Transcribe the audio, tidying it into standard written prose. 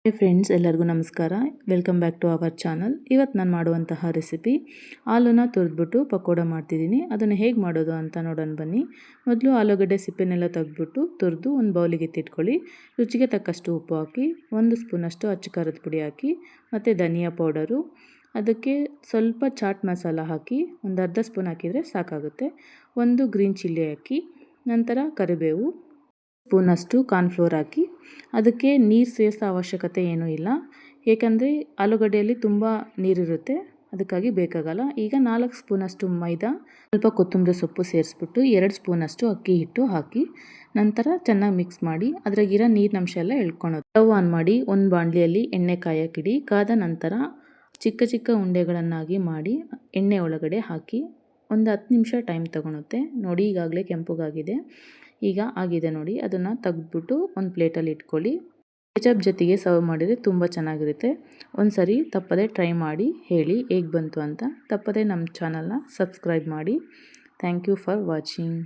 ಹೇ friends, ಎಲ್ಲರಿಗೂ ನಮಸ್ಕಾರ. Welcome back to our channel. ಇವತ್ತು ನಾನು ಮಾಡುವಂತಹ ರೆಸಿಪಿ ಆಲೂನ ತುರಿದ್ಬಿಟ್ಟು ಪಕೋಡ ಮಾಡ್ತಿದ್ದೀನಿ. ಅದನ್ನು ಹೇಗೆ ಮಾಡೋದು ಅಂತ ನೋಡೋಣ ಬನ್ನಿ. ಮೊದಲು ಆಲೂಗಡ್ಡೆ ಸಿಪ್ಪೆನೆಲ್ಲ ತೆಗೆದ್ಬಿಟ್ಟು ತುರಿದು ಒಂದು ಬೌಲಿಗೆ ಎತ್ತಿಟ್ಕೊಳ್ಳಿ. ರುಚಿಗೆ ತಕ್ಕಷ್ಟು ಉಪ್ಪು ಹಾಕಿ, 1 ಸ್ಪೂನಷ್ಟು ಅಚ್ಚ ಖಾರದ ಪುಡಿ ಹಾಕಿ, ಮತ್ತು ಧನಿಯಾ ಪೌಡರು, ಅದಕ್ಕೆ ಸ್ವಲ್ಪ ಚಾಟ್ ಮಸಾಲ ಹಾಕಿ ಒಂದು ಅರ್ಧ ಸ್ಪೂನ್ ಹಾಕಿದರೆ ಸಾಕಾಗುತ್ತೆ. 1 ಗ್ರೀನ್ ಚಿಲ್ಲಿ ಹಾಕಿ, ನಂತರ ಕರಿಬೇವು, ಸ್ಪೂನಷ್ಟು ಕಾರ್ನ್ಫ್ಲೋರ್ ಹಾಕಿ, ಅದಕ್ಕೆ ನೀರು ಸೇರಿಸೋ ಅವಶ್ಯಕತೆ ಏನೂ ಇಲ್ಲ, ಏಕೆಂದರೆ ಆಲೂಗಡ್ಡೆಯಲ್ಲಿ ತುಂಬ ನೀರಿರುತ್ತೆ, ಅದಕ್ಕಾಗಿ ಬೇಕಾಗಲ್ಲ. ಈಗ 4 ಸ್ಪೂನಷ್ಟು ಮೈದಾ, ಸ್ವಲ್ಪ ಕೊತ್ತಂಬರಿ ಸೊಪ್ಪು ಸೇರಿಸ್ಬಿಟ್ಟು 2 ಸ್ಪೂನಷ್ಟು ಅಕ್ಕಿ ಹಿಟ್ಟು ಹಾಕಿ, ನಂತರ ಚೆನ್ನಾಗಿ ಮಿಕ್ಸ್ ಮಾಡಿ ಅದ್ರಾಗಿರೋ ನೀರಿನಂಶ ಎಲ್ಲ ಎಳ್ಕೊಳೋದು. ಸ್ಟವ್ ಆನ್ ಮಾಡಿ ಒಂದು ಬಾಣಲಿಯಲ್ಲಿ ಎಣ್ಣೆ ಕಾಯಕ್ಕಿಡಿ. ಕಾದ ನಂತರ ಚಿಕ್ಕ ಚಿಕ್ಕ ಉಂಡೆಗಳನ್ನಾಗಿ ಮಾಡಿ ಎಣ್ಣೆ ಒಳಗಡೆ ಹಾಕಿ ಒಂದು 10 ನಿಮಿಷ ಟೈಮ್ ತೊಗೊಳುತ್ತೆ. ನೋಡಿ, ಈಗಾಗಲೇ ಕೆಂಪಗಾಗಿದೆ. ಈಗ ಆಗಿದೆ ನೋಡಿ, ಅದನ್ನು ತೆಗೆದ್ಬಿಟ್ಟು ಒಂದು ಪ್ಲೇಟಲ್ಲಿ ಇಟ್ಕೊಳ್ಳಿ. ಕೆಚಪ್ ಜೊತೆಗೆ ಸರ್ವ್ ಮಾಡಿದರೆ ತುಂಬ ಚೆನ್ನಾಗಿರುತ್ತೆ. ಒಂದು ಸರಿ ತಪ್ಪದೆ ಟ್ರೈ ಮಾಡಿ ಹೇಳಿ ಹೇಗೆ ಬಂತು ಅಂತ. ತಪ್ಪದೆ ನಮ್ಮ ಚಾನಲ್ನ ಸಬ್ಸ್ಕ್ರೈಬ್ ಮಾಡಿ. Thank you for watching.